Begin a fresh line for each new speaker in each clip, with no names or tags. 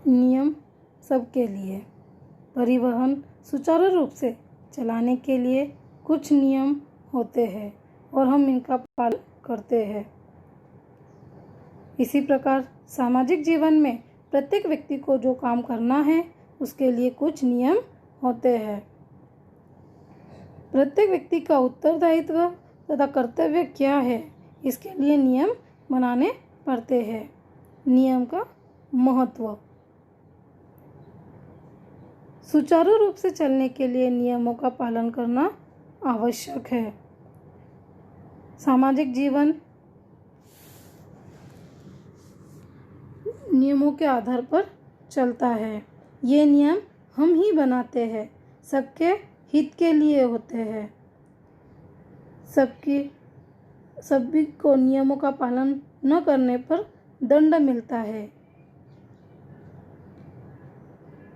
नियम सबके लिए। परिवहन सुचारू रूप से चलाने के लिए कुछ नियम होते हैं और हम इनका पालन करते हैं। इसी प्रकार सामाजिक जीवन में प्रत्येक व्यक्ति को जो काम करना है उसके लिए कुछ नियम होते हैं। प्रत्येक व्यक्ति का उत्तरदायित्व तथा कर्तव्य क्या है, इसके लिए नियम बनाने पड़ते हैं। नियम का महत्व। सुचारू रूप से चलने के लिए नियमों का पालन करना आवश्यक है। सामाजिक जीवन नियमों के आधार पर चलता है। ये नियम हम ही बनाते हैं, सबके हित के लिए होते हैं। सभी को नियमों का पालन न करने पर दंड मिलता है।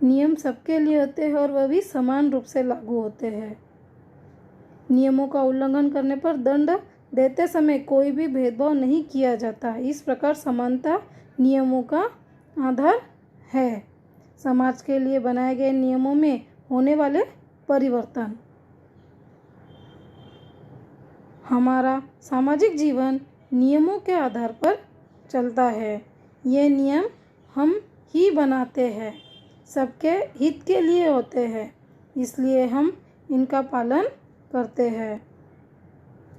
नियम सबके लिए होते हैं और वह भी समान रूप से लागू होते हैं। नियमों का उल्लंघन करने पर दंड देते समय कोई भी भेदभाव नहीं किया जाता। इस प्रकार समानता नियमों का आधार है। समाज के लिए बनाए गए नियमों में होने वाले परिवर्तन। हमारा सामाजिक जीवन नियमों के आधार पर चलता है। ये नियम हम ही बनाते हैं, सबके हित के लिए होते हैं, इसलिए हम इनका पालन करते हैं।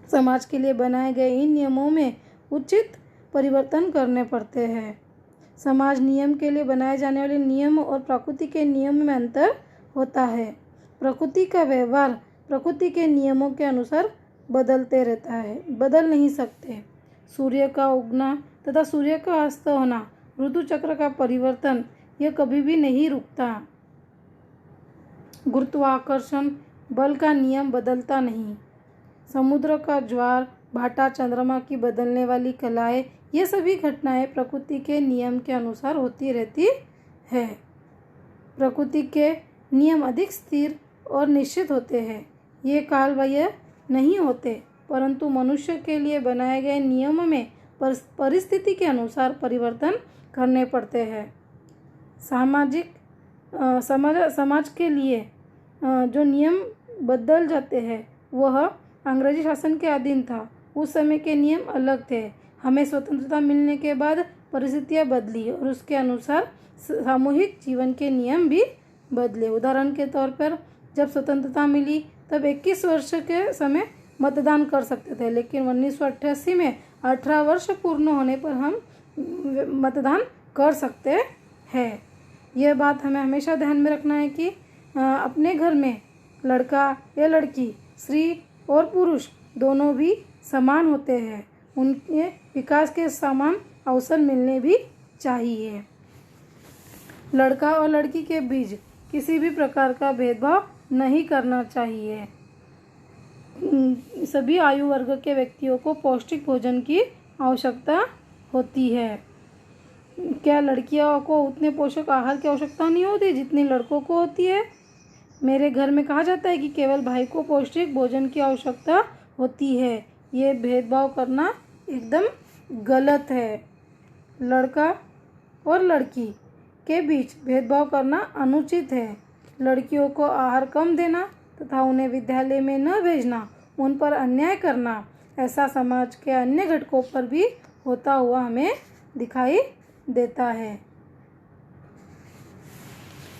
समाज के लिए बनाए गए इन नियमों में उचित परिवर्तन करने पड़ते हैं। समाज नियम के लिए बनाए जाने वाले नियम और प्रकृति के नियम में अंतर होता है। प्रकृति का व्यवहार प्रकृति के नियमों के अनुसार बदलते रहता है, बदल नहीं सकते। सूर्य का उगना तथा सूर्य का अस्त होना, ऋतु चक्र का परिवर्तन, यह कभी भी नहीं रुकता। गुरुत्वाकर्षण बल का नियम बदलता नहीं। समुद्र का ज्वार भाटा, चंद्रमा की बदलने वाली कलाएं, ये सभी घटनाएं प्रकृति के नियम के अनुसार होती रहती है। प्रकृति के नियम अधिक स्थिर और निश्चित होते हैं। ये कालबाह्य नहीं होते, परंतु मनुष्य के लिए बनाए गए नियम में परिस्थिति के अनुसार परिवर्तन करने पड़ते हैं। समाज के लिए जो नियम बदल जाते हैं वह अंग्रेजी शासन के अधीन था। उस समय के नियम अलग थे। हमें स्वतंत्रता मिलने के बाद परिस्थितियां बदली और उसके अनुसार सामूहिक जीवन के नियम भी बदले। उदाहरण के तौर पर जब स्वतंत्रता मिली तब 21 वर्ष के समय मतदान कर सकते थे, लेकिन 1988 में 18 वर्ष पूर्ण होने पर हम मतदान कर सकते हैं। यह बात हमें हमेशा ध्यान में रखना है कि अपने घर में लड़का या लड़की, स्त्री और पुरुष दोनों भी समान होते हैं। उनके विकास के समान अवसर मिलने भी चाहिए। लड़का और लड़की के बीच किसी भी प्रकार का भेदभाव नहीं करना चाहिए। सभी आयु वर्ग के व्यक्तियों को पौष्टिक भोजन की आवश्यकता होती है। क्या लड़कियों को उतने पोषक आहार की आवश्यकता नहीं होती जितनी लड़कों को होती है? मेरे घर में कहा जाता है कि केवल भाई को पौष्टिक भोजन की आवश्यकता होती है। ये भेदभाव करना एकदम गलत है। लड़का और लड़की के बीच भेदभाव करना अनुचित है। लड़कियों को आहार कम देना तथा उन्हें विद्यालय में न भेजना, उन पर अन्याय करना, ऐसा समाज के अन्य घटकों पर भी होता हुआ हमें दिखाई देता है।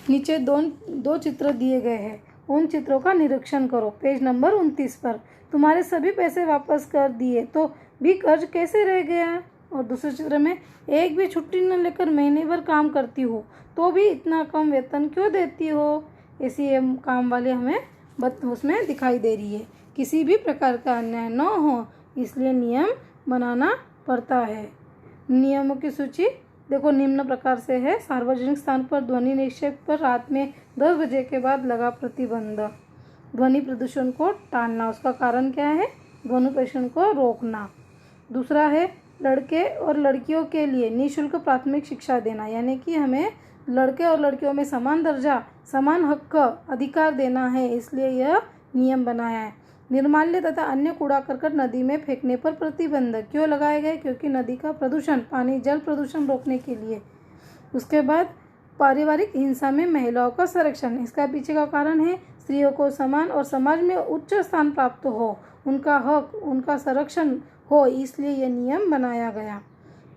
नीचे दो चित्र दिए गए हैं, उन चित्रों का निरीक्षण करो। पेज नंबर 29 पर तुम्हारे सभी पैसे वापस कर दिए तो भी कर्ज कैसे रह गया? और दूसरे चित्र में एक भी छुट्टी न लेकर महीने भर काम करती हो तो भी इतना कम वेतन क्यों देती हो? ऐसी काम वाले हमें उसमें दिखाई दे रही है। किसी भी प्रकार का अन्याय न हो इसलिए नियम बनाना पड़ता है। नियमों की सूची देखो निम्न प्रकार से है। सार्वजनिक स्थान पर ध्वनि निक्षेप पर रात में 10 बजे के बाद लगा प्रतिबंध। ध्वनि प्रदूषण को टालना, उसका कारण क्या है? ध्वनि प्रदूषण को रोकना। दूसरा है लड़के और लड़कियों के लिए निःशुल्क प्राथमिक शिक्षा देना, यानी कि हमें लड़के और लड़कियों में समान दर्जा, समान हक, अधिकार देना है, इसलिए यह नियम बनाया है। निर्माल्य तथा अन्य कूड़ा करकट नदी में फेंकने पर प्रतिबंध क्यों लगाए गए? क्योंकि नदी का प्रदूषण, पानी जल प्रदूषण रोकने के लिए। उसके बाद पारिवारिक हिंसा में महिलाओं का संरक्षण। इसका पीछे का कारण है स्त्रियों को समान और समाज में उच्च स्थान प्राप्त हो, उनका हक, उनका संरक्षण हो, इसलिए यह नियम बनाया गया।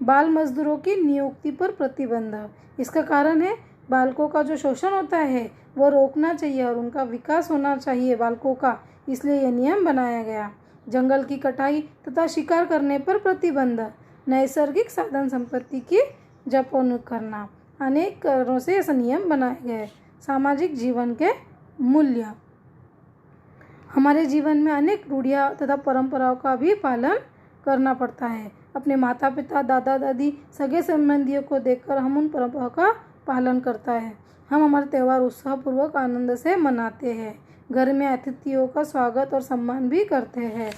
बाल मजदूरों की नियुक्ति पर प्रतिबंध। इसका कारण है बालकों का जो शोषण होता है वो रोकना चाहिए और उनका विकास होना चाहिए बालकों का, इसलिए यह नियम बनाया गया। जंगल की कटाई तथा शिकार करने पर प्रतिबंध। नैसर्गिक साधन संपत्ति की जपन करना। अनेक कारणों से ऐसा नियम बनाए गए। सामाजिक जीवन के मूल्य। हमारे जीवन में अनेक रूढ़ियाँ तथा परंपराओं का भी पालन करना पड़ता है। अपने माता पिता, दादा दादी, सगे संबंधियों को देखकर हम उन परंपराओं का पालन करता है। हम हमारे त्यौहार उत्साहपूर्वक आनंद से मनाते हैं। घर में अतिथियों का स्वागत और सम्मान भी करते हैं।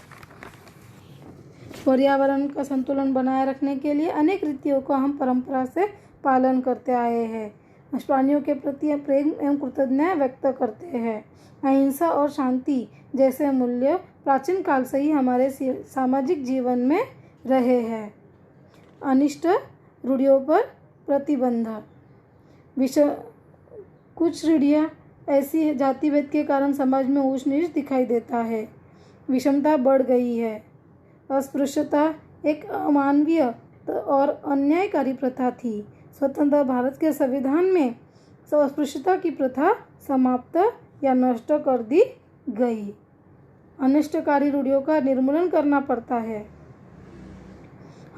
पर्यावरण का संतुलन बनाए रखने के लिए अनेक रीतियों को हम परंपरा से पालन करते आए हैं। प्राणियों के प्रति प्रेम एवं कृतज्ञता व्यक्त करते हैं। अहिंसा और शांति जैसे मूल्य प्राचीन काल से ही हमारे सामाजिक जीवन में रहे हैं। अनिष्ट रूढ़ियों पर प्रतिबंध। कुछ रूढ़ियाँ ऐसी जातिभेद के कारण समाज में ऊंच नीच दिखाई देता है। विषमता बढ़ गई है। अस्पृश्यता एक अमानवीय और अन्यायकारी प्रथा थी। स्वतंत्र भारत के संविधान में अस्पृश्यता की प्रथा समाप्त या नष्ट कर दी गई। अनिष्टकारी रूढ़ियों का निर्मूलन करना पड़ता है।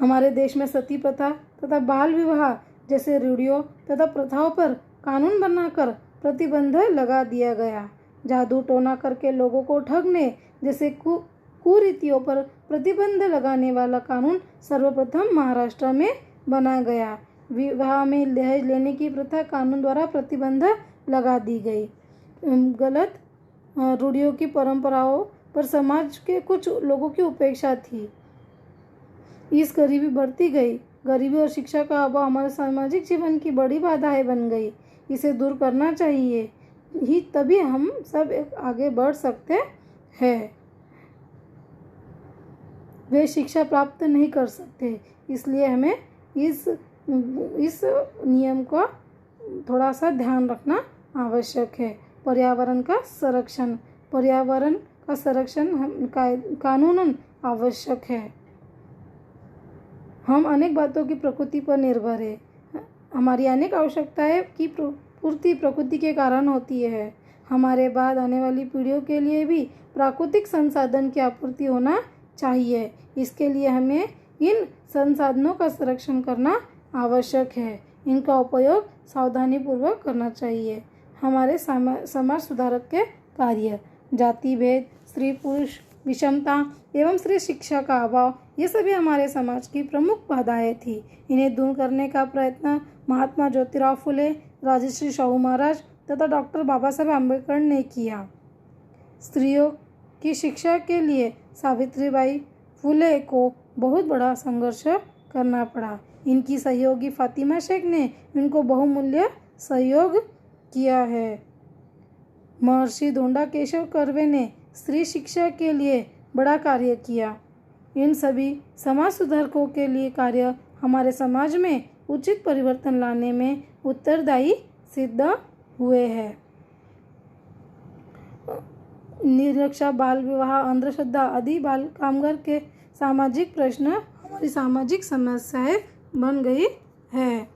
हमारे देश में सती प्रथा तथा बाल विवाह जैसे रूढ़ियों तथा प्रथाओं पर कानून बनाकर प्रतिबंध लगा दिया गया। जादू टोना करके लोगों को ठगने जैसे कुरीतियों पर प्रतिबंध लगाने वाला कानून सर्वप्रथम महाराष्ट्र में बना गया। विवाह में दहेज लेने की प्रथा कानून द्वारा प्रतिबंध लगा दी गई। गलत रूढ़ियों की परंपराओं पर समाज के कुछ लोगों की उपेक्षा थी। इस गरीबी बढ़ती गई। गरीबी और शिक्षा का अभाव हमारे सामाजिक जीवन की बड़ी बाधाएं बन गई। इसे दूर करना चाहिए, ही तभी हम सब आगे बढ़ सकते हैं। वे शिक्षा प्राप्त नहीं कर सकते, इसलिए हमें इस नियम का थोड़ा सा ध्यान रखना आवश्यक है। पर्यावरण का संरक्षण। पर्यावरण का संरक्षण कानूनन आवश्यक है। हम अनेक बातों की प्रकृति पर निर्भर है। हमारी अनेक आवश्यकताएं की पूर्ति प्रकृति के कारण होती है। हमारे बाद आने वाली पीढ़ियों के लिए भी प्राकृतिक संसाधन की आपूर्ति होना चाहिए। इसके लिए हमें इन संसाधनों का संरक्षण करना आवश्यक है। इनका उपयोग सावधानीपूर्वक करना चाहिए। हमारे समाज सुधारक के कार्य। जाति भेद, स्त्री पुरुष विषमता एवं स्त्री शिक्षा का अभाव, ये सभी हमारे समाज की प्रमुख बाधाएं थी। इन्हें दूर करने का प्रयत्न महात्मा ज्योतिराव फुले, राजर्षि शाहू महाराज तथा डॉक्टर बाबा साहेब अम्बेडकर ने किया। स्त्रियों की शिक्षा के लिए सावित्रीबाई फुले को बहुत बड़ा संघर्ष करना पड़ा। इनकी सहयोगी फातिमा शेख ने इनको बहुमूल्य सहयोग किया है। महर्षि धोंडा केशव कर्वे ने स्त्री शिक्षा के लिए बड़ा कार्य किया। इन सभी समाज सुधारकों के लिए कार्य हमारे समाज में उचित परिवर्तन लाने में उत्तरदायी सिद्ध हुए हैं। निरक्षा, बाल विवाह, अंधश्रद्धा आदि बाल कामगार के सामाजिक प्रश्न हमारी सामाजिक समस्याएं बन गई है।